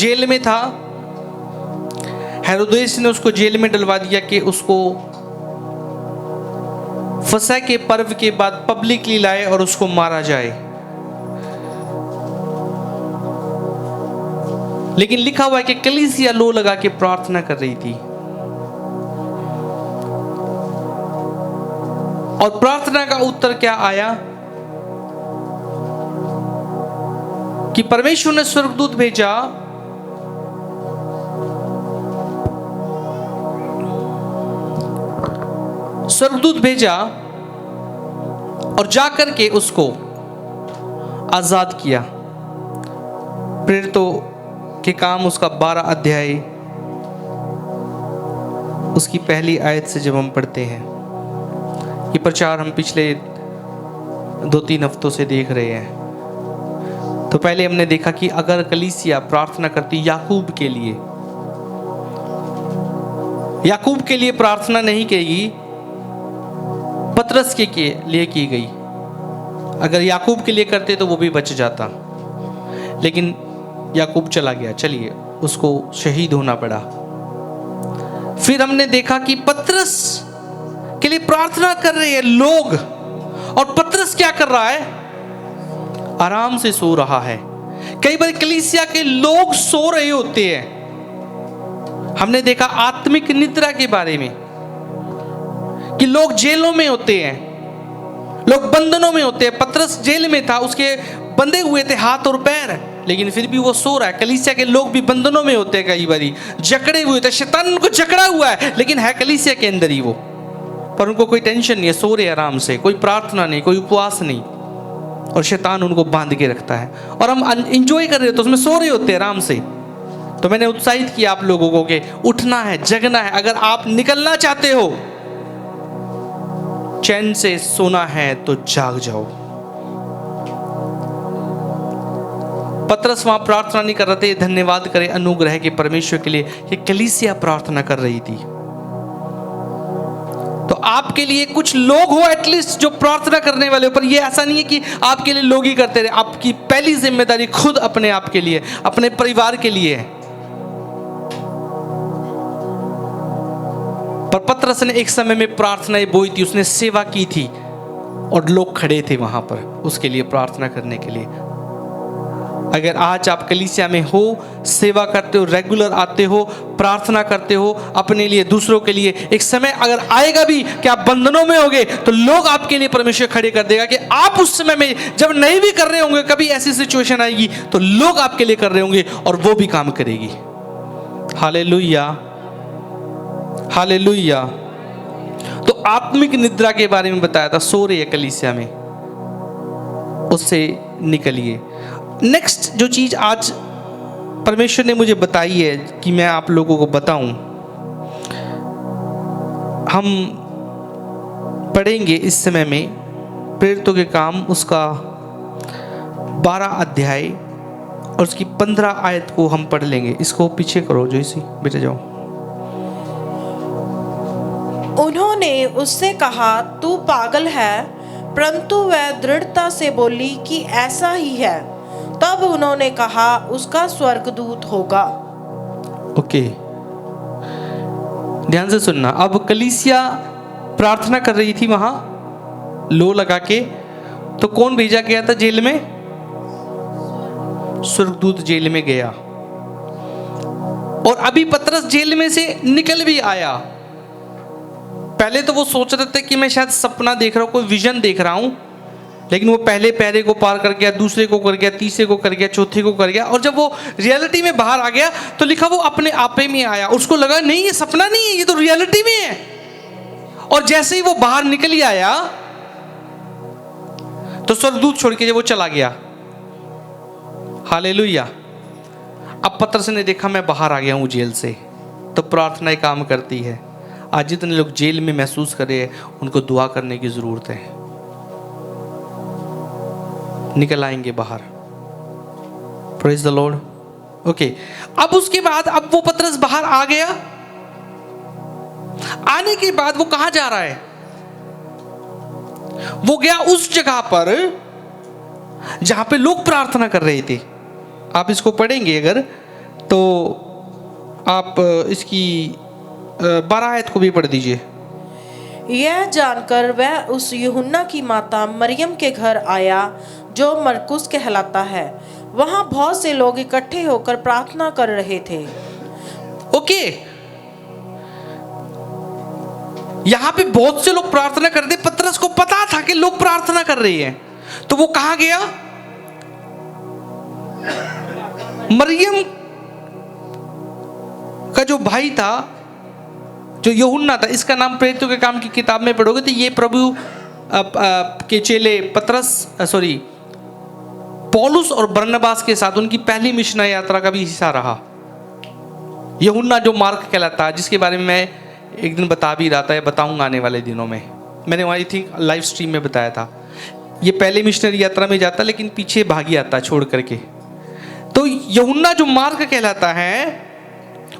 Jail में था। हेरोदेस ने उसको जेल में डलवा दिया कि उसको फसह के पर्व के बाद पब्लिकली लाए और उसको मारा जाए। लेकिन लिखा हुआ है कि कलीसिया लो लगा के प्रार्थना कर रही थी, और प्रार्थना का उत्तर क्या आया कि परमेश्वर ने स्वर्गदूत भेजा और जाकर के उसको आजाद किया। प्रेरितों के काम उसका 12 अध्याय उसकी पहली आयत से जब हम पढ़ते हैं, ये प्रचार हम पिछले 2-3 हफ्तों से देख रहे हैं। तो पहले हमने देखा कि अगर कलीसिया प्रार्थना करती याकूब के लिए प्रार्थना नहीं करेगी, पतरस के लिए की गई। अगर याकूब के लिए करते तो वो भी बच जाता, लेकिन याकूब चला गया, चलिए उसको शहीद होना पड़ा। फिर हमने देखा कि पतरस के लिए प्रार्थना कर रहे हैं लोग, और पतरस क्या कर रहा है? आराम से सो रहा है। कई बार कलीसिया के लोग सो रहे होते हैं। हमने देखा आत्मिक निद्रा के बारे में कि लोग जेलों में होते हैं, लोग बंधनों में होते हैं। पतरस जेल में था, उसके बंधे हुए थे हाथ और पैर, लेकिन फिर भी वो सो रहा है। कलीसिया के लोग भी बंधनों में होते हैं, कई बारी जकड़े हुए थे, शैतान उनको जकड़ा हुआ है, लेकिन है कलीसिया के अंदर ही वो, पर उनको कोई टेंशन नहीं है, सो रहे आराम से, कोई प्रार्थना नहीं, कोई उपवास नहीं, और शैतान उनको बांध के रखता है, और हम एंजॉय कर रहे होते, उसमें सो रहे होते हैं आराम से। तो मैंने उत्साहित किया आप लोगों को कि उठना है, जगना है। अगर आप निकलना चाहते हो, चैन से सोना है तो जाग जाओ। पतरस वहां प्रार्थना नहीं कर रहे थे, धन्यवाद करें अनुग्रह के परमेश्वर के लिए कि कलीसिया प्रार्थना कर रही थी। तो आपके लिए कुछ लोग हो एटलीस्ट जो प्रार्थना करने वाले, पर ये ऐसा नहीं है कि आपके लिए लोग ही करते रहे। आपकी पहली जिम्मेदारी खुद अपने आप के लिए, अपने परिवार के लिए है। पर पतरस ने एक समय में प्रार्थनाएं बोई थी, उसने सेवा की थी, और लोग खड़े थे वहां पर उसके लिए प्रार्थना करने के लिए। अगर आज आप कलीसिया में हो, सेवा करते हो, रेगुलर आते हो, प्रार्थना करते हो अपने लिए, दूसरों के लिए, एक समय अगर आएगा भी कि आप बंधनों में होगे, तो लोग आपके लिए परमेश्वर खड़े कर देगा कि आप उस समय में जब नहीं भी कर रहे होंगे, कभी ऐसी सिचुएशन आएगी तो लोग आपके लिए कर रहे होंगे, और वो भी काम करेगी। Hallelujah, hallelujah. तो आत्मिक निद्रा के बारे में बताया था, सो रही है कलीसिया में, उससे निकलिए। नेक्स्ट जो चीज आज परमेश्वर ने मुझे बताई है कि मैं आप लोगों को बताऊं, हम पढ़ेंगे इस समय में प्रेरितों के काम उसका 12 अध्याय और उसकी 15 आयत को हम पढ़ लेंगे। इसको पीछे करो जो इसी बेटे जाओ। उन्होंने उससे कहा, तू पागल है, परंतु वह दृढ़ता से बोली कि ऐसा ही है। तब उन्होंने कहा, उसका स्वर्गदूत होगा। ओके, ध्यान से सुनना। अब कलीसिया प्रार्थना कर रही थी वहां लो लगा के, तो कौन भेजा गया था जेल में? स्वर्गदूत जेल में गया, और अभी पतरस जेल में से निकल भी आया। पहले तो वो सोच रहे थे कि मैं शायद सपना देख रहा हूं, कोई विजन देख रहा हूं, लेकिन वो पहले पहरे को पार कर गया, दूसरे को कर गया, तीसरे को कर गया, चौथे को कर गया, और जब वो रियलिटी में बाहर आ गया तो लिखा वो अपने आपे में आया। उसको लगा नहीं, ये सपना नहीं है, ये तो रियलिटी में है। और जैसे ही वो बाहर निकल ही आया तो स्वर्गदूत छोड़ के जब वो चला गया। हालेलुया। अब पतरस ने देखा मैं बाहर आ गया हूं जेल से, तो प्रार्थना काम करती है। आज जितने लोग जेल में महसूस कर रहे हैं, उनको दुआ करने की जरूरत है, निकल आएंगे बाहर। Praise the Lord. ओके, अब उसके बाद अब वो पतरस बाहर आ गया। आने के बाद वो कहां जा रहा है? वो गया उस जगह पर जहां पे लोग प्रार्थना कर रहे थे। आप इसको पढ़ेंगे अगर, तो आप इसकी 12 आयत को भी पढ़ दीजिए। यह जानकर वह उस यूहन्ना की माता मरियम के घर आया जो मरकुस कहलाता है। वहां बहुत से लोग इकट्ठे होकर प्रार्थना कर रहे थे। ओके, यहां पे बहुत से लोग प्रार्थना कर रहे थे। पतरस को पता था कि लोग प्रार्थना कर रहे हैं, तो वो कहां गया? मरियम का जो भाई था, जो यूहन्ना था, इसका नाम प्रेरितों के काम की किताब में पढ़ोगे तो ये प्रभु के चेले पौलुस और बरनबास के साथ उनकी पहली मिशनरी यात्रा का भी हिस्सा रहा। यूहन्ना जो मार्क कहलाता है, जिसके बारे में मैं एक दिन बता भी रहा था, बताऊंगा आने वाले दिनों में। मैंने आई थिंक लाइव स्ट्रीम में बताया था। ये पहले मिशनरी यात्रा में जाता लेकिन पीछे भागी आता छोड़ करके। तो यूहन्ना जो मार्क कहलाता है,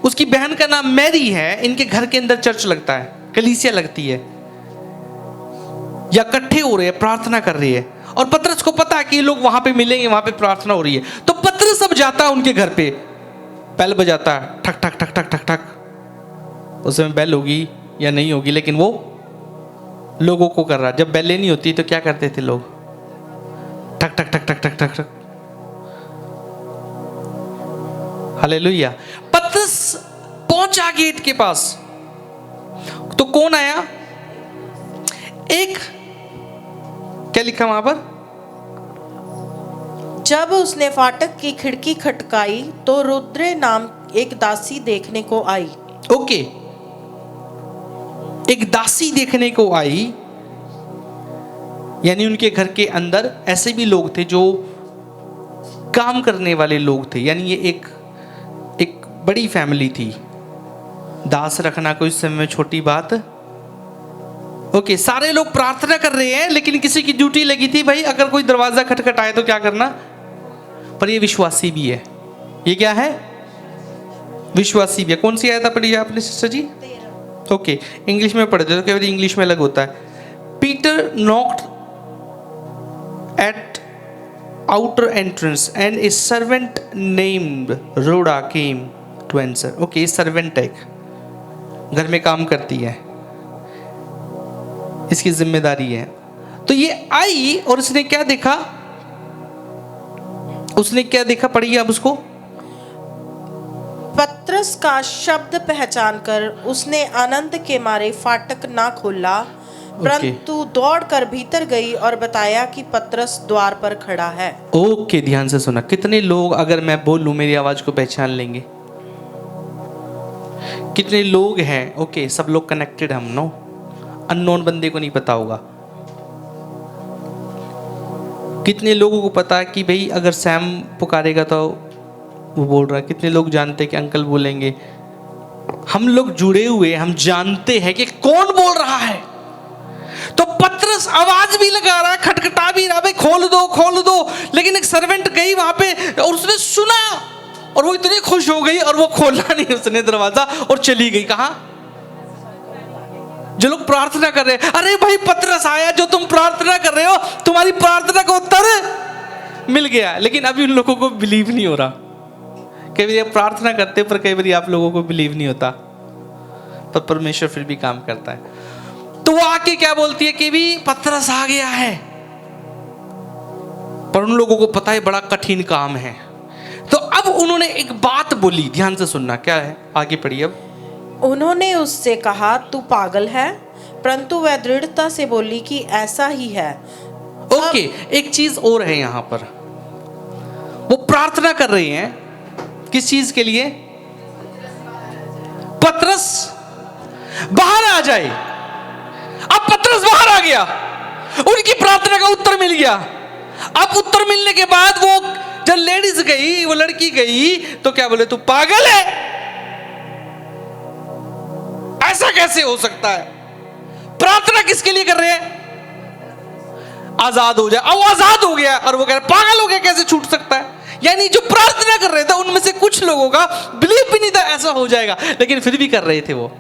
उसकी बहन का नाम मैरी है। इनके घर के अंदर चर्च लगता है, कलीसिया लगती है, या इकट्ठे हो रहे हैं, प्रार्थना कर रही है। और पतरस को पता है कि ये लोग वहां पे मिलेंगे, वहां पे प्रार्थना हो रही है। तो पतरस अब जाता है उनके घर पे, बेल बजाता है, ठक ठक ठक ठक ठक ठक। उस समय बेल होगी या नहीं होगी, लेकिन वो लोगों को कर रहा। जब बेलें नहीं होती तो क्या करते थे लोग? ठक ठक ठक ठक ठक ठक ठक। हालेलुया। पतरस पहुंचा गेट के पास, तो कौन आया? एक, क्या लिखा वहां पर? जब उसने फाटक की खिड़की खटकाई तो रुद्रे नाम एक दासी देखने को आई। ओके, एक दासी देखने को आई, यानी उनके घर के अंदर ऐसे भी लोग थे जो काम करने वाले लोग थे। यानी ये एक बड़ी फैमिली थी। दास रखना कोई समय में छोटी बात। ओके, सारे लोग प्रार्थना कर रहे हैं, लेकिन किसी की ड्यूटी लगी थी, भाई अगर कोई दरवाजा खटखटाए तो क्या करना। पर ये विश्वासी भी है। ये क्या है? विश्वासी भी है। कौन सी आयत पढ़ी आपने सिस्टर जी? ओके, इंग्लिश में पढ़ते तो केवल इंग्लिश में अलग होता है। Peter knocked eight outer entrance and a servant named Rhoda came to answer. Okay, servant है, घर में काम करती है, इसकी जिम्मेदारी है। तो ये आई और उसने क्या देखा? पढ़िए आप उसको। पतरस का शब्द पहचानकर उसने आनंद के मारे फाटक ना खोला, परंतु दौड़कर भीतर गई और बताया कि पतरस द्वार पर खड़ा है। ओके, ध्यान से सुना। कितने लोग अगर मैं बोलूं मेरी आवाज को पहचान लेंगे? कितने लोग हैं? ओके, सब लोग कनेक्टेड हम नो। अननोन बंदे को नहीं पता होगा। कितने लोगों को पता है कि भाई अगर सैम पुकारेगा तो वो बोल रहा है? कितने लोग जानते हैं कि अंकल बोलेंगे? हम लोग जुड़े हुए, हम जानते हैं कि कौन बोल रहा है। तो पतरस आवाज भी लगा रहा है, खटखटा भी रहा, भाई खोल दो खोल दो। लेकिन एक सर्वेंट गई वहां पे और उसने सुना और वो इतनी खुश हो गई और वो खोला नहीं उसने दरवाजा और चली गई। कहां? जो लोग प्रार्थना कर रहे हैं, अरे भाई पतरस आया, जो तुम प्रार्थना कर रहे हो, तुम्हारी प्रार्थना का उत्तर मिल गया। लेकिन अभी उन लोगों को बिलीव नहीं हो रहा। कई बार आप प्रार्थना करते पर कई बार आप लोगों को बिलीव नहीं होता, पर परमेश्वर फिर भी काम करता है। तो वो आके क्या बोलती है कि भी पतरस आ गया है, पर उन लोगों को पता है बड़ा कठिन काम है। तो अब उन्होंने एक बात बोली, ध्यान से सुनना, क्या है? आगे पढ़िए अब। उन्होंने उससे कहा, तू पागल है? परंतु वह दृढ़ता से बोली कि ऐसा ही है। ओके, एक चीज और है यहाँ पर। वो प्रार्थना कर रहे हैं किस चीज के लिए? पतरस बाहर आ जाए। अब पतरस बाहर आ गया, उनकी प्रार्थना का उत्तर मिल गया। अब उत्तर मिलने के बाद वो जब लेडीज गई, वो लड़की गई, तो क्या बोले? तू पागल है, ऐसा कैसे हो सकता है? प्रार्थना किसके लिए कर रहे हैं? आजाद हो जाए। अब आजाद हो गया और वो कह रहे पागल हो गया, कैसे छूट सकता है? यानी जो प्रार्थना कर रहे थे उनमें से कुछ लोगों का बिलीव भी नहीं था ऐसा हो जाएगा, लेकिन फिर भी कर रहे थे वो।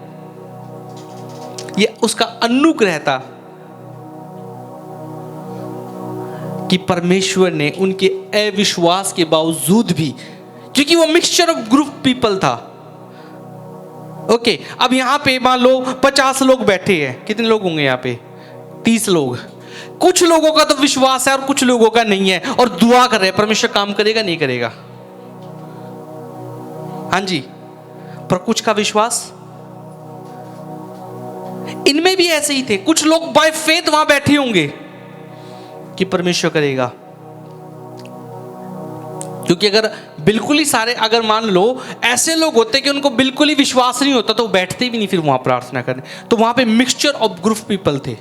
ये उसका अनुग्रह था कि परमेश्वर ने उनके अविश्वास के बावजूद भी, क्योंकि वो मिक्सचर ऑफ ग्रुप पीपल था। ओके, अब यहां पे मान लो 50 लोग बैठे हैं, कितने लोग होंगे यहाँ पे? 30 लोग। कुछ लोगों का तो विश्वास है और कुछ लोगों का नहीं है, और दुआ कर रहे हैं परमेश्वर काम करेगा नहीं करेगा। हाँ जी, पर कुछ का विश्वास। इनमें भी ऐसे ही थे, कुछ लोग बाय फेथ वहां बैठे होंगे कि परमेश्वर करेगा, क्योंकि अगर बिल्कुल ही सारे, अगर मान लो ऐसे लोग होते कि उनको बिल्कुल ही विश्वास नहीं होता तो वो बैठते भी नहीं फिर वहां प्रार्थना करने। तो वहां पे मिक्सचर ऑफ ग्रुप पीपल थे।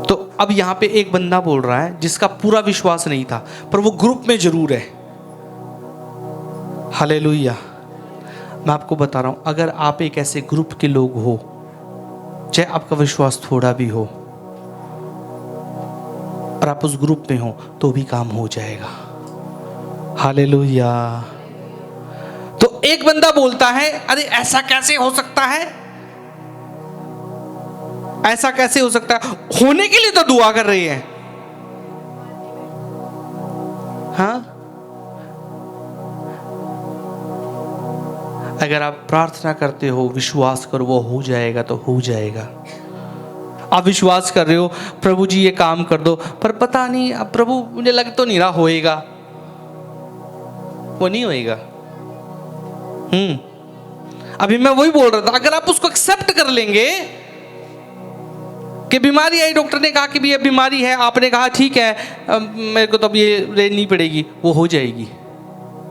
तो अब यहां पे एक बंदा बोल रहा है जिसका पूरा विश्वास नहीं था, पर वो ग्रुप में जरूर है। हालेलुया। मैं आपको बता रहा हूं, अगर आप एक ऐसे ग्रुप के लोग हो, चाहे आपका विश्वास थोड़ा भी हो, और आप उस ग्रुप में हो, तो भी काम हो जाएगा। हालेलुया। तो एक बंदा बोलता है, अरे ऐसा कैसे हो सकता है, ऐसा कैसे हो सकता है? होने के लिए तो दुआ कर रहे हैं। हाँ, अगर आप प्रार्थना करते हो, विश्वास करो वो हो जाएगा तो हो जाएगा। आप विश्वास कर रहे हो प्रभु जी ये काम कर दो, पर पता नहीं अब प्रभु मुझे लग तो नहीं रहा होएगा, वो नहीं होएगा। अभी मैं वही बोल रहा था, अगर आप उसको एक्सेप्ट कर लेंगे कि बीमारी आई, डॉक्टर ने कहा कि भी ये बीमारी है, आपने कहा ठीक है मेरे को तो अब ये लेनी पड़ेगी, वो हो जाएगी।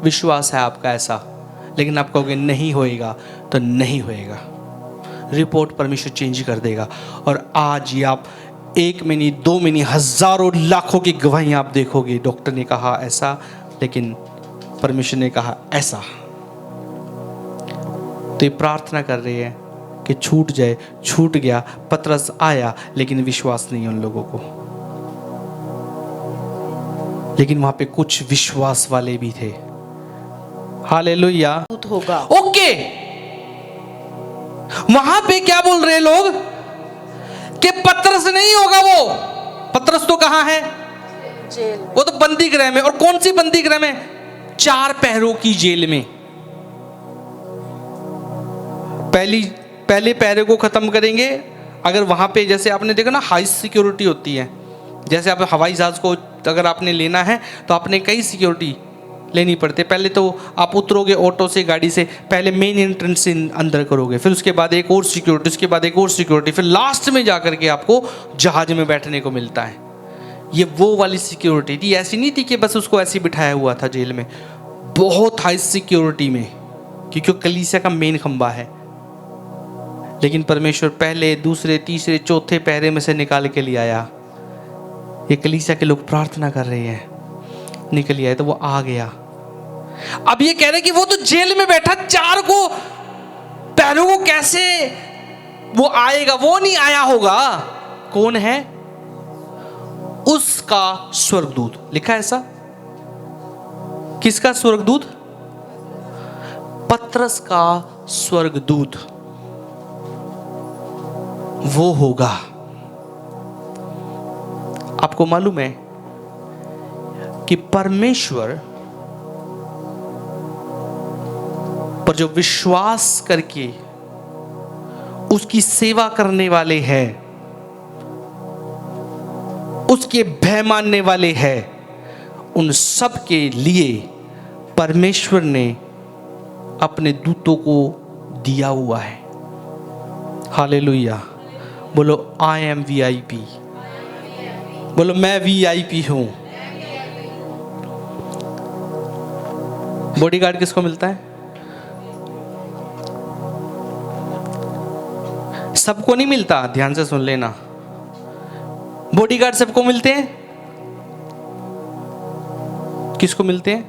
विश्वास है आपका ऐसा, लेकिन आप कहोगे नहीं होएगा तो नहीं होएगा। रिपोर्ट परमेश्वर चेंज कर देगा। और आज ये आप 1 में नहीं, 2 में नहीं, हजारों लाखों की गवाही आप देखोगे। डॉक्टर ने कहा ऐसा, लेकिन परमेश्वर ने कहा ऐसा। तो ये प्रार्थना कर रहे हैं कि छूट जाए, छूट गया। पतरस आया, लेकिन विश्वास नहीं है उन लोगों को। लेकिन वहां पे कुछ विश्वास वाले भी थे। हालेलुया। होगा। ओके, वहां पे क्या बोल रहे लोग कि पतरस नहीं होगा। वो पतरस तो कहां है? जेल। वो तो बंदी गृह में। और कौन सी बंदी गृह में? 4 पहरों की जेल में। पहले पहरे को खत्म करेंगे। अगर वहां पे जैसे आपने देखा ना, हाई सिक्योरिटी होती है। जैसे आप हवाई जहाज को अगर आपने लेना है तो आपने कई सिक्योरिटी लेनी पड़ती है। पहले तो आप उतरोगे ऑटो से, गाड़ी से, पहले मेन एंट्रेंस से अंदर करोगे, फिर उसके बाद एक और सिक्योरिटी, उसके बाद एक और सिक्योरिटी, फिर लास्ट में जा करके आपको जहाज में बैठने को मिलता है। ये वो वाली सिक्योरिटी थी। ऐसी नहीं थी कि बस उसको ऐसे बिठाया हुआ था जेल में, बहुत हाई सिक्योरिटी में, क्योंकि कलीसिया का मेन खंबा है। लेकिन परमेश्वर पहले, दूसरे, तीसरे, चौथे पहरे में से निकाल के ले आया। ये कलीसिया के लोग प्रार्थना कर रहे हैं, निकल आया तो वो आ गया। अब ये कह रहे कि वो तो जेल में बैठा, 4 को पैरों को कैसे वो आएगा? वो नहीं आया होगा। कौन है? उसका स्वर्गदूत। लिखा है ऐसा। किसका स्वर्गदूत? पतरस का स्वर्गदूत वो होगा। आपको मालूम है कि परमेश्वर पर जो विश्वास करके उसकी सेवा करने वाले हैं, उसके भय मानने वाले हैं, उन सब के लिए परमेश्वर ने अपने दूतों को दिया हुआ है। हालेलुया। बोलो आई एम VIP। बोलो मैं VIP हूं। बॉडीगार्ड किसको मिलता है? सबको नहीं मिलता, ध्यान से सुन लेना। बॉडीगार्ड सबको मिलते हैं? किसको मिलते हैं?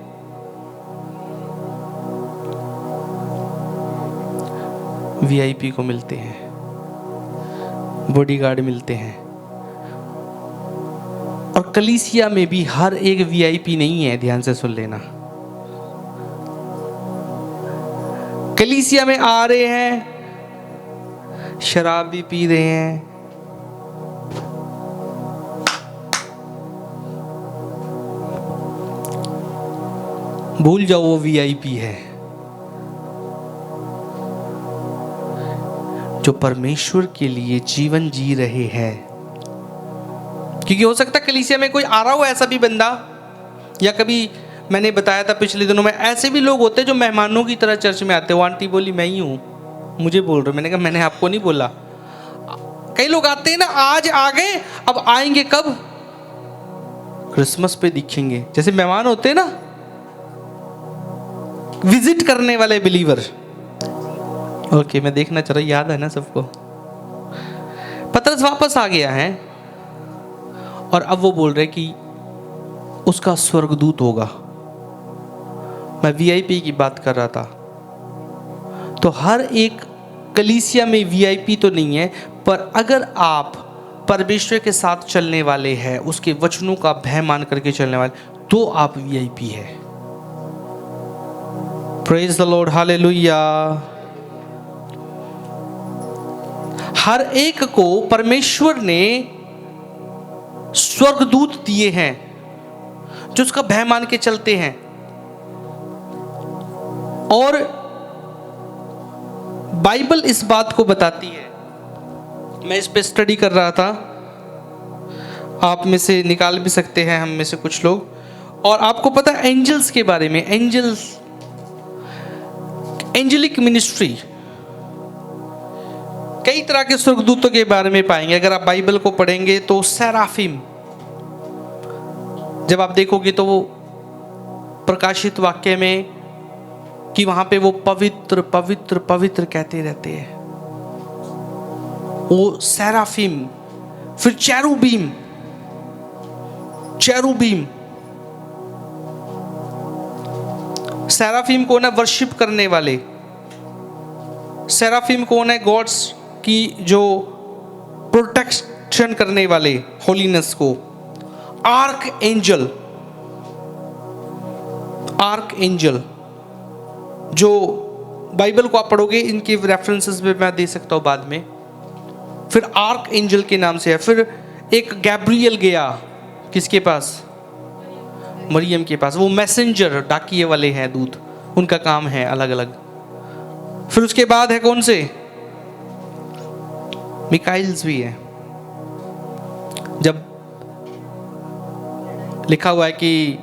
VIP को मिलते हैं, बॉडीगार्ड मिलते हैं। और कलीसिया में भी हर एक VIP नहीं है, ध्यान से सुन लेना। कलीसिया में आ रहे हैं, शराब भी पी रहे हैं, भूल जाओ वो वीआईपी है। जो परमेश्वर के लिए जीवन जी रहे हैं। क्योंकि हो सकता है कलीसिया में कोई आ रहा हो ऐसा भी बंदा, या कभी मैंने बताया था पिछले दिनों में, ऐसे भी लोग होते हैं जो मेहमानों की तरह चर्च में आते हैं। वो आंटी बोली मैं ही हूँ, मुझे बोल रहे। मैंने कहा मैंने आपको नहीं बोला। कई लोग आते हैं ना, आज आ गए, अब आएंगे कब? क्रिसमस पे दिखेंगे। जैसे मेहमान होते हैं ना, विजिट करने वाले बिलीवर। ओके, मैं देखना चाह रहा, याद है ना सबको। पतरस वापस आ गया है और अब वो बोल रहे कि उसका स्वर्गदूत होगा। मैं वीआईपी की बात कर रहा था। तो हर एक कलीसिया में वीआईपी तो नहीं है, पर अगर आप परमेश्वर के साथ चलने वाले हैं, उसके वचनों का भय मान करके चलने वाले, तो आप वीआईपी है। Praise the Lord, hallelujah. हर एक को परमेश्वर ने स्वर्गदूत दिए हैं जो उसका भय मान के चलते हैं। और बाइबल इस बात को बताती है। मैं इस पे स्टडी कर रहा था, आप में से निकाल भी सकते हैं, हम में से कुछ लोग। और आपको पता है एंजल्स के बारे में, एंजेलिक मिनिस्ट्री, कई तरह के स्वर्गदूतों के बारे में पाएंगे। अगर आप बाइबल को पढ़ेंगे तो सेराफिम, जब आप देखोगे तो वो प्रकाशित वाक्य में कि वहां पे वो पवित्र पवित्र पवित्र कहते रहते हैं, वो सेराफिम। फिर चेरुबीम, चेरुबीम। सेराफिम कौन है? वर्शिप करने वाले। सेराफिम कौन है? गॉड्स की जो प्रोटेक्शन करने वाले, होलीनेस को। आर्क एंजल, आर्क एंजल, जो बाइबल को आप पढ़ोगे, इनके रेफरेंसेस भी मैं दे सकता हूं बाद में। फिर आर्क एंजल के नाम से है। फिर एक गैब्रियल गया, किसके पास? मरियम के पास। वो मैसेंजर, डाकिये वाले हैं, दूत, उनका काम है अलग अलग। फिर उसके बाद है कौन से? मिकाइल्स भी है। जब लिखा हुआ है कि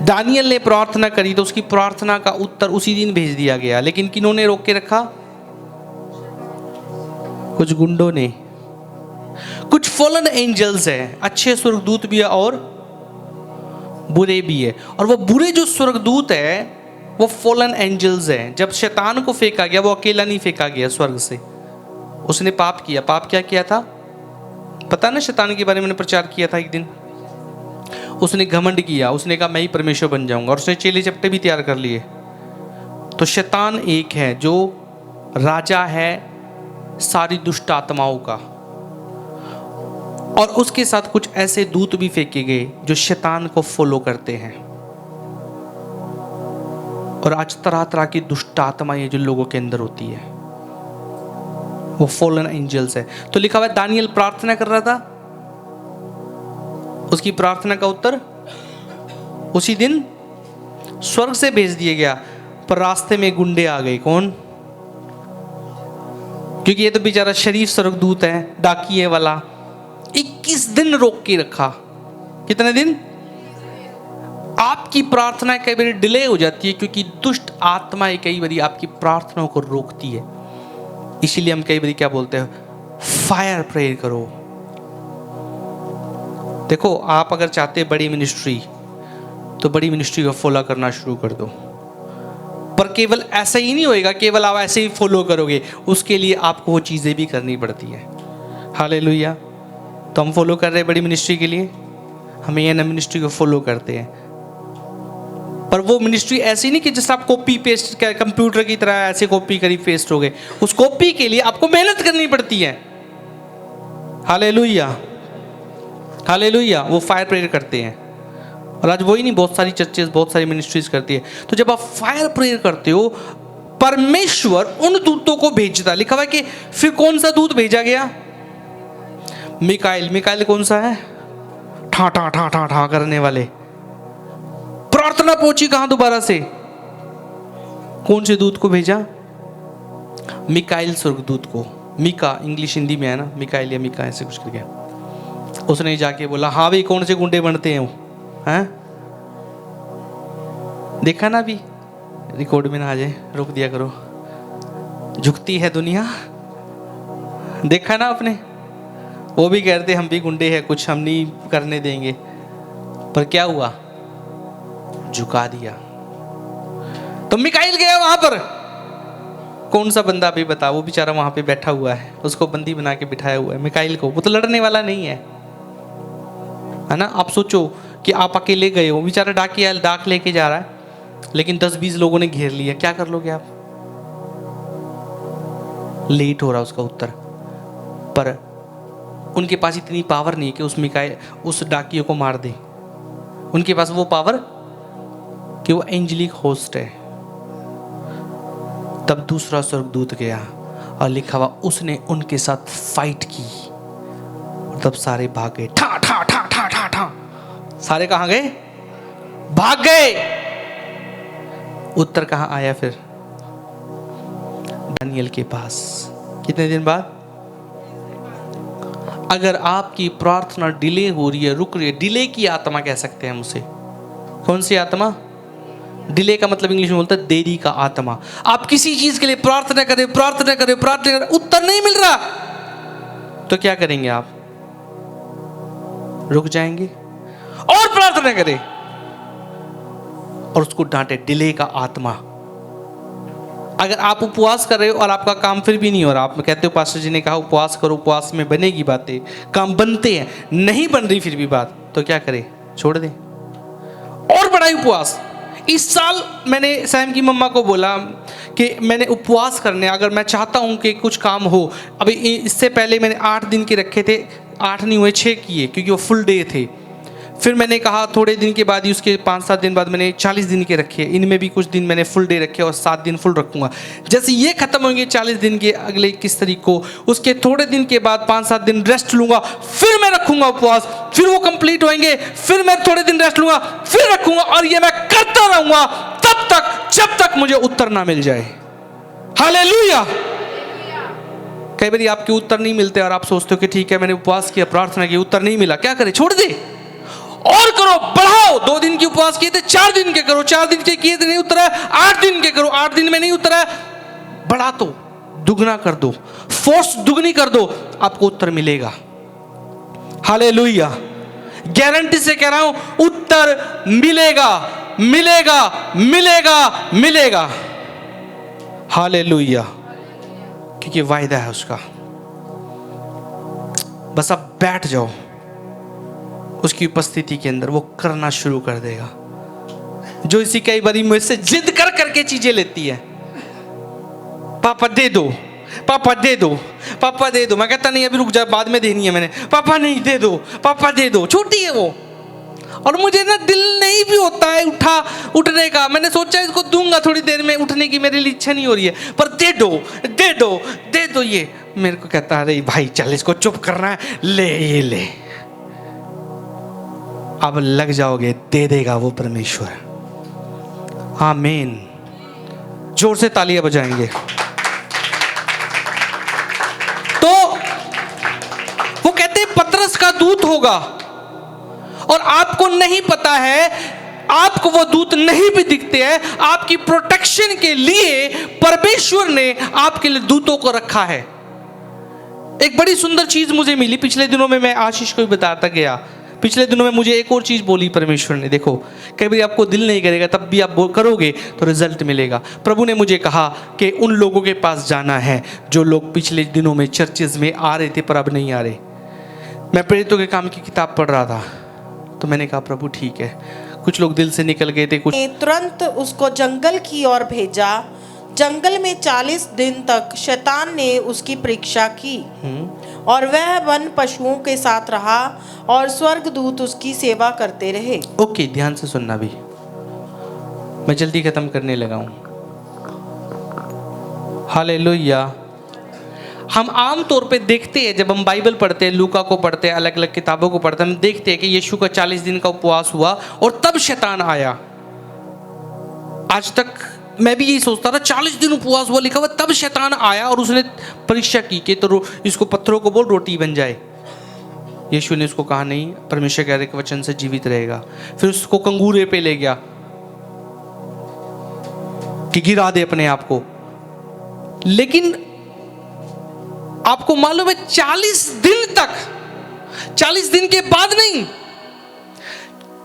दानियल ने प्रार्थना करी तो उसकी प्रार्थना का उत्तर उसी दिन भेज दिया गया, लेकिन किन्होंने रोक के रखा? कुछ गुंडों ने। कुछ फॉलन एंजल्स हैं, अच्छे स्वर्गदूत भी है और बुरे भी है। और वो बुरे जो स्वर्गदूत है वो फॉलन एंजल्स हैं। जब शैतान को फेंका गया, वो अकेला नहीं फेंका गया स्वर्ग से, उसने पाप किया। पाप क्या किया था पता ना? शैतान के बारे में मैंने प्रचार किया था एक दिन। उसने घमंड किया, उसने कहा मैं ही परमेश्वर बन जाऊंगा, और उसने चेले चपटे भी तैयार कर लिए। तो शैतान एक है जो राजा है सारी दुष्ट आत्माओं का, और उसके साथ कुछ ऐसे दूत भी फेंके गए जो शैतान को फॉलो करते हैं। और आज तरह तरह की दुष्ट आत्माएं जो लोगों के अंदर होती है, वो फॉलन एंजल्स है। तो लिखा हुआ है दानियल प्रार्थना कर रहा था, उसकी प्रार्थना का उत्तर उसी दिन स्वर्ग से भेज दिया गया। पर रास्ते में गुंडे आ गए। कौन? क्योंकि ये तो बेचारा शरीफ स्वर्गदूत है, डाकिये वाला। 21 दिन रोक के रखा। कितने दिन? आपकी प्रार्थना कई बार डिले हो जाती है क्योंकि दुष्ट आत्माएं कई बार आपकी प्रार्थनाओं को रोकती है। इसीलिए हम कई बार क्या बोलते हैं? फायर प्रेयर करो। देखो, आप अगर चाहते हैं बड़ी मिनिस्ट्री, तो बड़ी मिनिस्ट्री को फॉलो करना शुरू कर दो। पर केवल ऐसा ही नहीं होएगा, केवल आप ऐसे ही फॉलो करोगे, उसके लिए आपको वो चीज़ें भी करनी पड़ती है। हालेलुया। तो हम फॉलो कर रहे हैं बड़ी मिनिस्ट्री के लिए, हमें ये ना मिनिस्ट्री को फॉलो करते हैं। पर वो मिनिस्ट्री ऐसी नहीं कि जैसे आप कॉपी पेस्ट कंप्यूटर की तरह ऐसे कॉपी करी पेस्ट हो गए। उस कॉपी के लिए आपको मेहनत करनी पड़ती है। Hallelujah, hallelujah. वो फायर प्रेयर करते हैं, और आज वही नहीं, बहुत सारी चर्चेस, बहुत सारी मिनिस्ट्रीज करती है। तो जब आप फायर प्रेयर करते हो, परमेश्वर उन दूतों को भेजता। लिखा हुआ है कि फिर कौन सा दूत भेजा गया? मिकाइल। मिकाइल कौन सा है? ठा ठा ठा ठा ठा करने वाले। प्रार्थना पहुंची कहां दोबारा से? कौन से दूत को भेजा? मिकाइल स्वर्गदूत को। मिका इंग्लिश हिंदी में है ना, मिकाइल या मिका ऐसे कुछ करके। उसने जाके बोला, हाँ भाई कौन से गुंडे बनते हैं वो, हैं? देखा ना, अभी रिकॉर्ड में ना आ जाए, रोक दिया करो। झुकती है दुनिया, देखा ना आपने? वो भी कहते हम भी गुंडे हैं, कुछ हम नहीं करने देंगे, पर क्या हुआ? झुका दिया। तो मिकाइल गया वहां पर। कौन सा बंदा अभी बता, वो बेचारा वहां पे बैठा हुआ है, उसको बंदी बना के बिठाया हुआ है मिकाइल को। वो तो लड़ने वाला नहीं है ना। आप सोचो कि आप अकेले गए हो, बेचारा डाकिया डाक लेके जा रहा है, लेकिन 10-20 लोगों ने घेर लिया, क्या कर लोगे आप? लेट हो रहा उसका उत्तर, पर उनके पास इतनी पावर नहीं कि उस डाकियों को मार दे। उनके पास वो पावर कि वो एंजेलिक होस्ट है। तब दूसरा स्वर्गदूत गया और लिखा हुआ उसने उनके साथ फाइट की, तब सारे भाग गए। ठा ठा ठा ठा ठा ठा, सारे कहां गए? भाग गए। उत्तर कहां आया फिर? दानियल के पास। कितने दिन बाद? अगर आपकी प्रार्थना डिले हो रही है, रुक रही है, डिले की आत्मा कह सकते हैं हम उसे। कौन सी आत्मा? डिले का मतलब इंग्लिश में बोलता है देरी का आत्मा। आप किसी चीज के लिए प्रार्थना करें, उत्तर नहीं मिल रहा, तो क्या करेंगे आप? रुक जाएंगे और प्रार्थना करें और उसको डांटे, डिले का आत्मा। अगर आप उपवास कर रहे हो और आपका काम फिर भी नहीं हो रहा, आप कहते हो पास्टर जी ने कहा उपवास करो, उपवास में बनेगी बातें, काम बनते हैं, नहीं बन रही फिर भी बात, तो क्या करें? छोड़ दें और बढ़ाई उपवास। इस साल मैंने सैम की मम्मा को बोला कि मैंने उपवास करने, अगर मैं चाहता हूं कि कुछ काम हो। अभी इससे पहले मैंने 8 दिन के रखे थे, 8 नहीं हुए 6 किए, क्योंकि वो फुल डे थे। फिर मैंने कहा थोड़े दिन के बाद ही, उसके 5-7 दिन बाद मैंने 40 दिन के रखे। इनमें भी कुछ दिन मैंने फुल डे रखे और 7 दिन फुल रखूंगा। जैसे ये खत्म होंगे 40 दिन के अगले 21 तारीख को, उसके थोड़े दिन के बाद 5-7 दिन रेस्ट लूंगा, फिर मैं रखूंगा उपवास, फिर वो कंप्लीट होंगे, फिर मैं थोड़े दिन रेस्ट लूंगा, फिर रखूंगा, और ये मैं करता रहूंगा तब तक जब तक मुझे उत्तर ना मिल जाए। हालेलुया। कई बार आपके उत्तर नहीं मिलते और आप सोचते हो कि ठीक है मैंने उपवास किया, प्रार्थना की, उत्तर नहीं मिला, क्या करें? छोड़ दे और करो, बढ़ाओ। 2 दिन की उपवास किए थे, 4 दिन के करो, 4 दिन के किए थे नहीं उतरा, 8 दिन के करो, 8 दिन में नहीं उतरा, बढ़ा दो, दुगना कर दो, फोर्स दुगनी कर दो, आपको उत्तर मिलेगा। हालेलुया। गारंटी से कह रहा हूं, उत्तर मिलेगा, मिलेगा, मिलेगा, मिलेगा। हालेलुया, क्योंकि वायदा है उसका। बस अब बैठ जाओ उसकी उपस्थिति के अंदर, वो करना शुरू कर देगा। जो इसी कई बारी मुझसे जिद कर करके चीजें लेती है, पापा दे दो, पापा दे दो, पापा दे दो। मैं कहता नहीं अभी रुक जा, बाद में देनी है मैंने। पापा नहीं, दे दो, पापा दे दो। छोटी है वो, और मुझे ना दिल नहीं भी होता है उठने का। मैंने सोचा इसको दूंगा थोड़ी देर में, उठने की मेरे लिए इच्छा नहीं हो रही है, पर दे दो, दे दो, दे दो। ये मेरे को कहता है, अरे भाई चल इसको चुप करना है, ले ये ले। अब लग जाओगे, दे देगा वो परमेश्वर। आमीन। जोर से तालियां बजाएंगे। तो वो कहते पतरस का दूत होगा, और आपको नहीं पता है, आपको वो दूत नहीं भी दिखते हैं। आपकी प्रोटेक्शन के लिए परमेश्वर ने आपके लिए दूतों को रखा है। एक बड़ी सुंदर चीज मुझे मिली पिछले दिनों में, मैं आशीष को भी बताता गया। पिछले दिनों में मुझे एक और चीज बोली परमेश्वर ने। देखो, कई बार आपको दिल नहीं करेगा, तब भी आप करोगे तो रिजल्ट मिलेगा। प्रभु ने मुझे कहा कि उन लोगों के पास जाना है जो लोग पिछले दिनों में चर्चेज में आ रहे थे पर अब नहीं आ रहे। मैं प्रेरितों के काम की किताब पढ़ रहा था, तो मैंने कहा प्रभु ठीक है, कुछ लोग दिल से निकल गए थे, कुछ। तुरंत उसको जंगल की ओर भेजा। जंगल में 40 दिन तक शैतान ने उसकी परीक्षा की, और वह वन पशुओं के साथ रहा, और स्वर्गदूत उसकी सेवा करते रहे। ओके, ध्यान से सुनना भी, मैं जल्दी खत्म करने लगा हूं। हालेलुया। हम आम तौर पे देखते हैं, जब हम बाइबल पढ़ते हैं, लूका को पढ़ते हैं, अलग अलग किताबों को पढ़ते हैं, हम देखते हैं कि यीशु का 40 दिन का उपवास हुआ और तब शैतान आया। आज तक मैं भी यही सोचता था, 40 दिन उपवास हुआ लिखा हुआ, तब शैतान आया और उसने परीक्षा की कि तो इसको पत्थरों को बोल रोटी बन जाए। यीशु ने उसको कहा नहीं, परमेश्वर कह रहे कि वचन से जीवित रहेगा। फिर उसको कंगूरे पे ले गया कि गिरा दे अपने आप को। लेकिन आपको मालूम है 40 दिन तक, 40 दिन के बाद नहीं,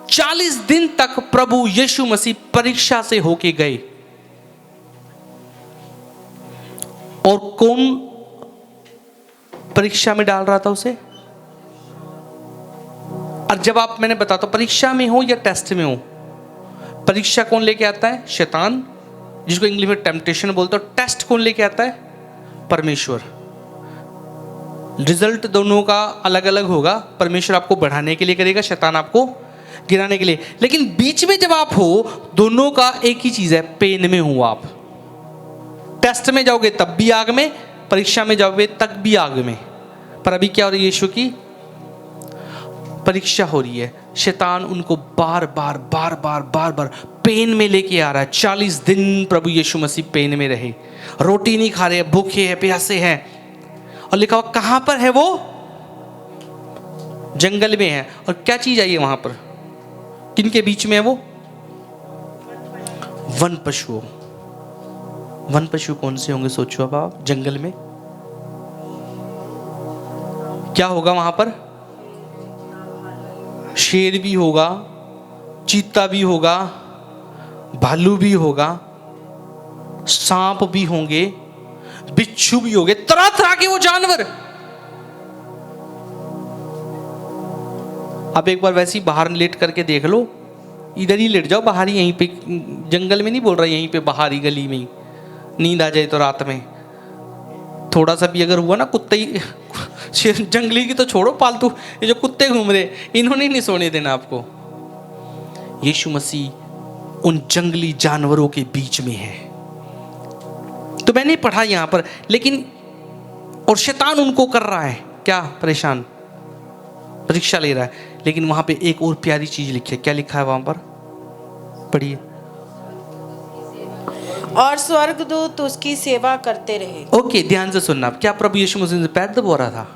40 दिन तक प्रभु यीशु मसीह परीक्षा से होके गए। और कौन परीक्षा में डाल रहा था उसे? और जब आप, मैंने बताता, परीक्षा में हो या टेस्ट में हो, परीक्षा कौन लेके आता है? शैतान, जिसको इंग्लिश में टेम्पटेशन बोलते हो। टेस्ट कौन लेके आता है? परमेश्वर। रिजल्ट दोनों का अलग अलग होगा। परमेश्वर आपको बढ़ाने के लिए करेगा, शैतान आपको गिराने के लिए। लेकिन बीच में जब आप हो, दोनों का एक ही चीज है, पेन में हो आप। टेस्ट में जाओगे तब भी आग में, परीक्षा में जाओगे तब भी आग में। पर अभी क्या हो रही है? यीशु की परीक्षा हो रही है। शैतान उनको बार बार बार बार बार बार पेन में लेके आ रहा है। 40 दिन प्रभु यीशु मसीह पेन में रहे, रोटी नहीं खा रहे, भूखे हैं, प्यासे हैं। और लिखा हुआ कहां पर है वो? जंगल में है। और क्या चीज आई है वहां पर? किनके बीच में है वो? वन पशुओं। वन पशु कौन से होंगे सोचो अब आप। जंगल में क्या होगा वहां पर? शेर भी होगा, चीता भी होगा, भालू भी होगा, सांप भी होंगे, बिच्छू भी होंगे, तरह तरह के वो जानवर। आप एक बार वैसे ही बाहर लेट करके देख लो, इधर ही लेट जाओ बाहर ही, यहीं पे, जंगल में नहीं बोल रहा, यहीं पे बाहर ही गली में ही नींद आ जाए तो रात में थोड़ा सा भी अगर हुआ ना, कुत्ते ही, जंगली की तो छोड़ो, पालतू ये जो कुत्ते घूम रहे, इन्होंने नहीं सोने देना आपको। यीशु मसीह उन जंगली जानवरों के बीच में है। तो मैंने पढ़ा यहां पर, लेकिन और शैतान उनको कर रहा है क्या? परेशान, परीक्षा ले रहा है। लेकिन वहां पे एक और प्यारी चीज लिखी है। क्या लिखा है वहां पर? पढ़िए। और स्वर्गदूत उसकी सेवा करते रहे। ओके, ध्यान से सुनना। क्या प्रभु यीशु मसीह से पैर दबा रहा था?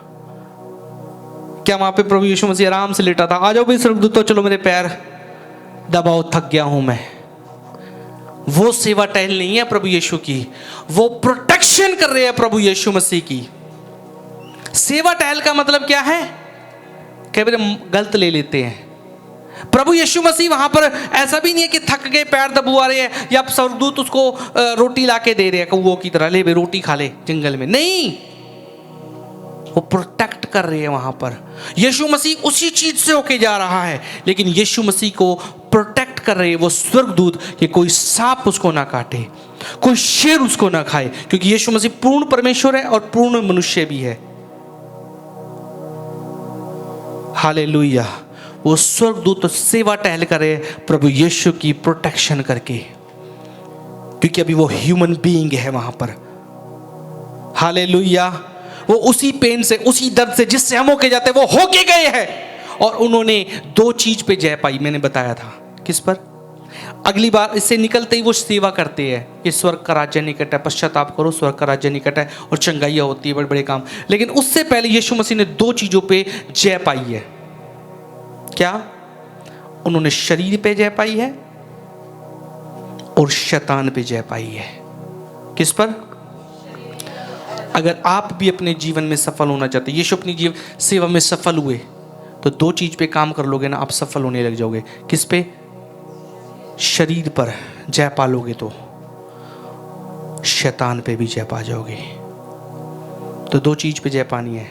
क्या वहां पे प्रभु यीशु मसीह आराम से लेटा था? आ जाओ भाई स्वर्गदूत, तो चलो मेरे पैर दबाओ, थक गया हूं मैं। वो सेवा टहल नहीं है प्रभु यीशु की, वो प्रोटेक्शन कर रहे हैं प्रभु यीशु मसीह की। सेवा टहल का मतलब क्या है? कई बार गलत ले लेते हैं। प्रभु यीशु मसीह वहां पर ऐसा भी नहीं है कि थक गए पैर दबवा रहे हैं, या स्वर्गदूत उसको रोटी लाके दे रहे हैं कौओं की तरह, ले बे रोटी खा ले जंगल में। नहीं, वो प्रोटेक्ट कर रहे हैं वहां पर। यीशु मसीह उसी चीज से होके जा रहा है, लेकिन यीशु मसीह को प्रोटेक्ट कर रहे हैं वो स्वर्गदूत कि कोई सांप उसको ना काटे, कोई शेर उसको ना खाए, क्योंकि यीशु मसीह पूर्ण परमेश्वर है और पूर्ण मनुष्य भी है। हालेलुया। वो स्वर्गदूत सेवा टहल करे प्रभु यीशु की प्रोटेक्शन करके, क्योंकि अभी वो ह्यूमन बीइंग है वहां पर। हालेलुया। वो उसी पेन से, उसी दर्द से जिससे हम होके जाते वो होके गए हैं। और उन्होंने 2 चीज पे जय पाई, मैंने बताया था। किस पर? अगली बार इससे निकलते ही वो सेवा करते हैं कि स्वर्ग का राज्य निकट है, पश्चाताप करो, स्वर्ग का राज्य निकट है, और चंगाइयाँ होती है, बड़े बड़े काम। लेकिन उससे पहले यीशु मसीह ने 2 चीजों पे जय पाई है। क्या? उन्होंने शरीर पे जय पाई है और शैतान पे जय पाई है। किस पर? अगर आप भी अपने जीवन में सफल होना चाहते, यीशु अपनी जीवन सेवा में सफल हुए, तो 2 चीज पे काम कर लोगे ना, आप सफल होने लग जाओगे। किस पे? शरीर पर जय पा लोगे तो शैतान पे भी जय पा जाओगे। तो 2 चीज पे जय पानी है।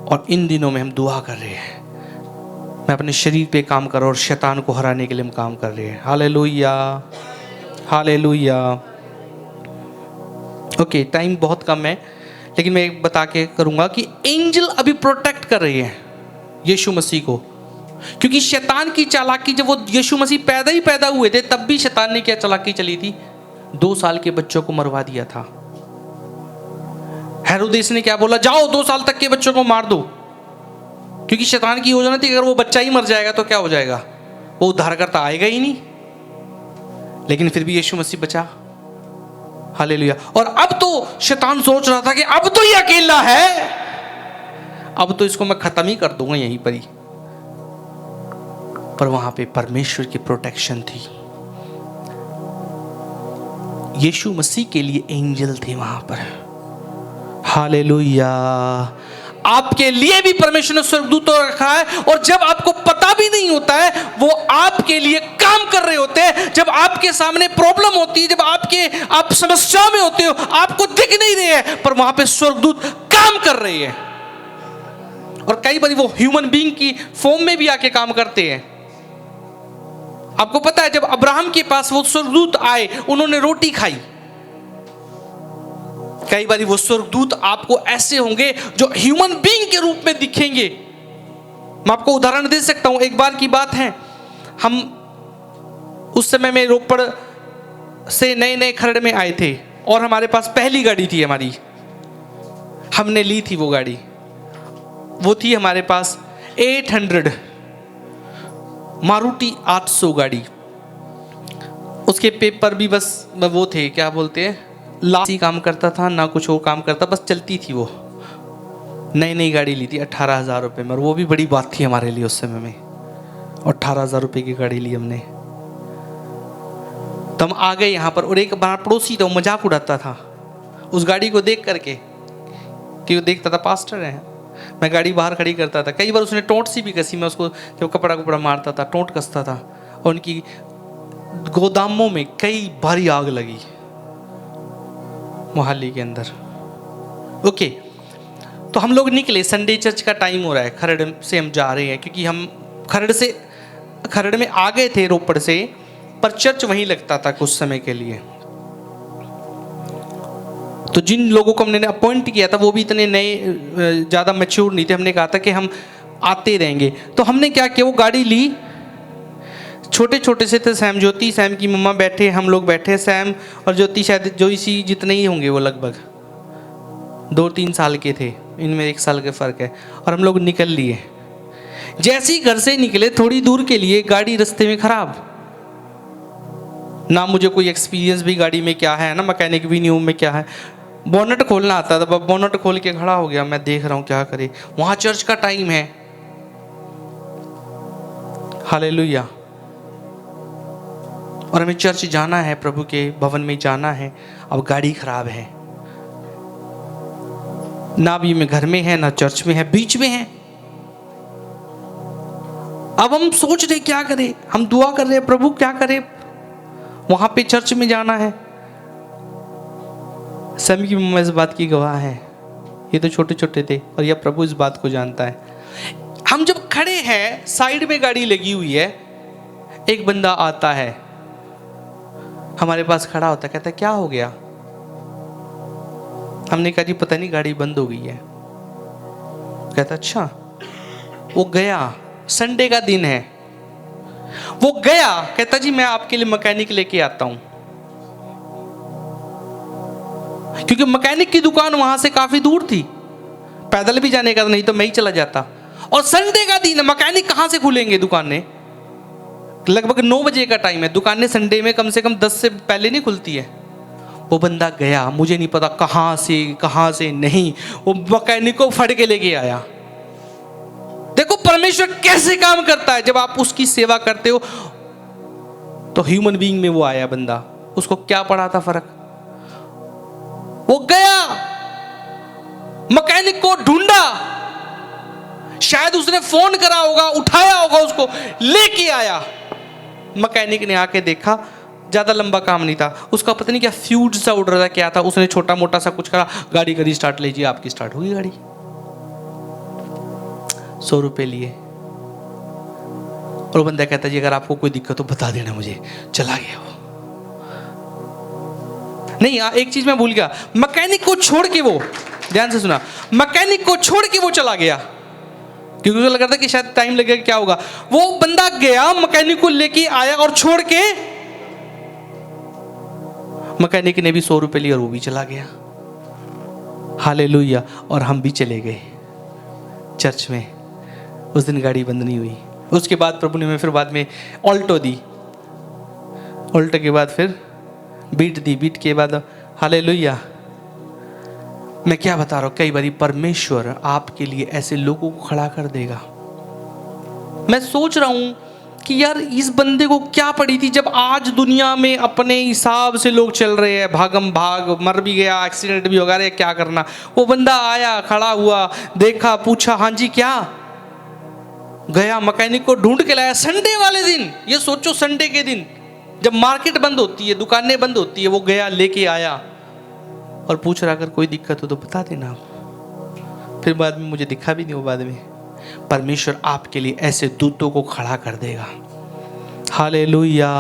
और इन दिनों में हम दुआ कर रहे हैं, मैं अपने शरीर पे काम कर रहा हूं और शैतान को हराने के लिए हम काम कर रहे हैं। Hallelujah, hallelujah. ओके, टाइम बहुत कम है, लेकिन मैं एक बता के करूंगा कि एंजल अभी प्रोटेक्ट कर रहे हैं यीशु मसीह को, क्योंकि शैतान की चालाकी, जब वो यीशु मसीह पैदा हुए थे, तब भी शैतान ने क्या चालाकी चली थी? 2 साल के बच्चों को मरवा दिया था। हेरोदेस ने क्या बोला? जाओ 2 साल तक के बच्चों को मार दो, क्योंकि शैतान की योजना थी अगर वो बच्चा ही मर जाएगा तो क्या हो जाएगा? वो उद्धारकर्ता आएगा ही नहीं। लेकिन फिर भी यीशु मसीह बचा। हालेलुया। और अब तो शैतान सोच रहा था कि अब तो ये अकेला है, अब तो इसको मैं खत्म ही कर दूंगा यहीं पर ही। पर वहां पे परमेश्वर की प्रोटेक्शन थी। यीशु मसीह के लिए एंजल थे वहां पर। हालेलुया। आपके लिए भी परमेश्वर ने स्वर्गदूतों रखा है, और जब आपको पता भी नहीं होता है वो आपके लिए काम कर रहे होते हैं। जब आपके सामने प्रॉब्लम होती है, जब आप समस्या में होते हो, आपको दिख नहीं रहे हैं, पर वहां पे स्वर्गदूत काम कर रहे हैं। और कई बार वो ह्यूमन बीइंग की फॉर्म में भी आके काम करते हैं। आपको पता है जब अब्राहम के पास वो स्वर्गदूत आए, उन्होंने रोटी खाई। कई बार वो स्वर्गदूत आपको ऐसे होंगे जो ह्यूमन बीइंग के रूप में दिखेंगे। मैं आपको उदाहरण दे सकता हूं। एक बार की बात है, हम उस समय में रोपड़ से नए नए खरड़ में आए थे, और हमारे पास पहली गाड़ी थी हमारी, हमने ली थी वो गाड़ी। वो थी हमारे पास 800 मारुति 800 गाड़ी। उसके पेपर भी बस वो थे, क्या बोलते हैं, लासी काम करता था ना, कुछ और काम करता, बस चलती थी वो। नई नई गाड़ी ली थी 18,000 रुपये में, और वो भी बड़ी बात थी हमारे लिए उस समय में। 18,000 रुपये की गाड़ी ली हमने। तो हम आ गए यहाँ पर, और एक हमारा पड़ोसी था, वो मजाक उड़ाता था उस गाड़ी को देख करके, कि वो देखता था पास्टर है। मैं गाड़ी बाहर खड़ी करता था, कई बार उसने टोंट सी भी कसी, मैं उसको जब कपड़ा मारता था टोंट कसता था, और उनकी गोदामों में कई भारी आग लगी मोहाली के अंदर। ओके, तो हम लोग निकले, संडे चर्च का टाइम हो रहा है, खरड़ से हम जा रहे हैं, क्योंकि हम खरड़ में आ गए थे रोपड़ से, पर चर्च वहीं लगता था कुछ समय के लिए। तो जिन लोगों को हमने अपॉइंट किया था वो भी इतने नए ज़्यादा मैच्योर नहीं थे। हमने कहा था कि हम आते रहेंगे। तो हमने क्या किया, वो गाड़ी ली, छोटे छोटे से थे, सैम ज्योति, सैम की मम्मा बैठे, हम लोग बैठे, सैम और ज्योति शायद जोइसी जितने ही होंगे वो, लगभग 2-3 साल के थे, इनमें 1 साल का फ़र्क है। और हम लोग निकल लिए। जैसे ही घर से निकले थोड़ी दूर के लिए, गाड़ी रास्ते में ख़राब। ना मुझे कोई एक्सपीरियंस भी गाड़ी में क्या है ना, मैकेनिक भी नहीं हूँ मैं, क्या है। बोनट खोलना आता था, बोनट खोल के खड़ा हो गया, मैं देख रहा हूँ क्या करे, वहाँ चर्च का टाइम है। हालेलुया। और हमें चर्च जाना है, प्रभु के भवन में जाना है। अब गाड़ी खराब है, ना अभी मैं घर में है ना चर्च में है, बीच में है। अब हम सोच रहे क्या करें, हम दुआ कर रहे हैं प्रभु क्या करें, वहां पे चर्च में जाना है। सैम की मम्मा इस बात की गवाह है, ये तो छोटे छोटे थे, और यह प्रभु इस बात को जानता है। हम जब खड़े हैं, साइड में गाड़ी लगी हुई है, एक बंदा आता है हमारे पास खड़ा होता है, कहता है क्या हो गया। हमने कहा जी पता नहीं गाड़ी बंद हो गई है। कहता अच्छा। वो गया, संडे का दिन है, वो गया, कहता जी मैं आपके लिए मैकेनिक लेके आता हूं, क्योंकि मैकेनिक की दुकान वहां से काफी दूर थी, पैदल भी जाने का नहीं तो मैं ही चला जाता। और संडे का दिन, मैकेनिक कहां से खुलेंगे दुकानें, लगभग 9 बजे का टाइम है, दुकानें संडे में कम से कम 10 से पहले नहीं खुलती है। वो बंदा गया, मुझे नहीं पता कहां से नहीं, वो मैकेनिक को फड़ के लेके आया। देखो परमेश्वर कैसे काम करता है, जब आप उसकी सेवा करते हो। तो ह्यूमन बीइंग में वो आया बंदा, उसको क्या पड़ा था फर्क। वो गया, मैकेनिक को ढूंढा, शायद उसने फोन करा होगा, उठाया होगा, उसको लेके आया। मैकेनिक ने आके देखा, ज्यादा लंबा काम नहीं था, उसका पता नहीं क्या फ्यूज सा उड़ रहा था, क्या था, उसने छोटा मोटा सा कुछ करा, गाड़ी करी स्टार्ट, लीजिए आपकी स्टार्ट होगी गाड़ी। 100 रुपए लिए। और बंदा कहता जी अगर आपको कोई दिक्कत हो बता देना मुझे। चला गया वो। नहीं, एक चीज मैं भूल गया, मैकेनिक को छोड़ के, वो ध्यान से सुना, मैकेनिक को छोड़ के वो चला गया, क्योंकि उसे लग रहा था कि शायद टाइम लगेगा, क्या होगा। वो बंदा गया, मैकेनिक को लेके आया, और छोड़ के मैकेनिक ने भी 100 रुपए लिए और वो भी चला गया। हालेलुया। और हम भी चले गए चर्च में। उस दिन गाड़ी बंद नहीं हुई। उसके बाद प्रभु ने हमें फिर बाद में ऑल्टो दी, उल्टे के बाद फिर बीट दी, बीट के बाद हालेलुया। मैं क्या बता रहा हूं, कई बार परमेश्वर आपके लिए ऐसे लोगों को खड़ा कर देगा। मैं सोच रहा हूं कि यार इस बंदे को क्या पड़ी थी, जब आज दुनिया में अपने हिसाब से लोग चल रहे हैं, भागम भाग, मर भी गया, एक्सीडेंट भी हो गया, क्या करना। वो बंदा आया, खड़ा हुआ, देखा, पूछा हाँ जी क्या, गया मैकेनिक को ढूंढ के लाया संडे वाले दिन। ये सोचो संडे के दिन जब मार्केट बंद होती है, दुकानें बंद होती है, वो गया लेके आया और पूछ रहा अगर कोई दिक्कत हो तो बता देना। फिर बाद में मुझे दिखा भी नहीं वो बाद में। परमेश्वर आपके लिए ऐसे दूतों को खड़ा कर देगा। Hallelujah,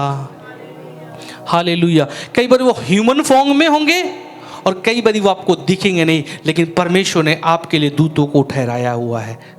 hallelujah. कई बार वो ह्यूमन फॉर्म में होंगे और कई बार वो आपको दिखेंगे नहीं, लेकिन परमेश्वर ने आपके लिए दूतों को ठहराया हुआ है।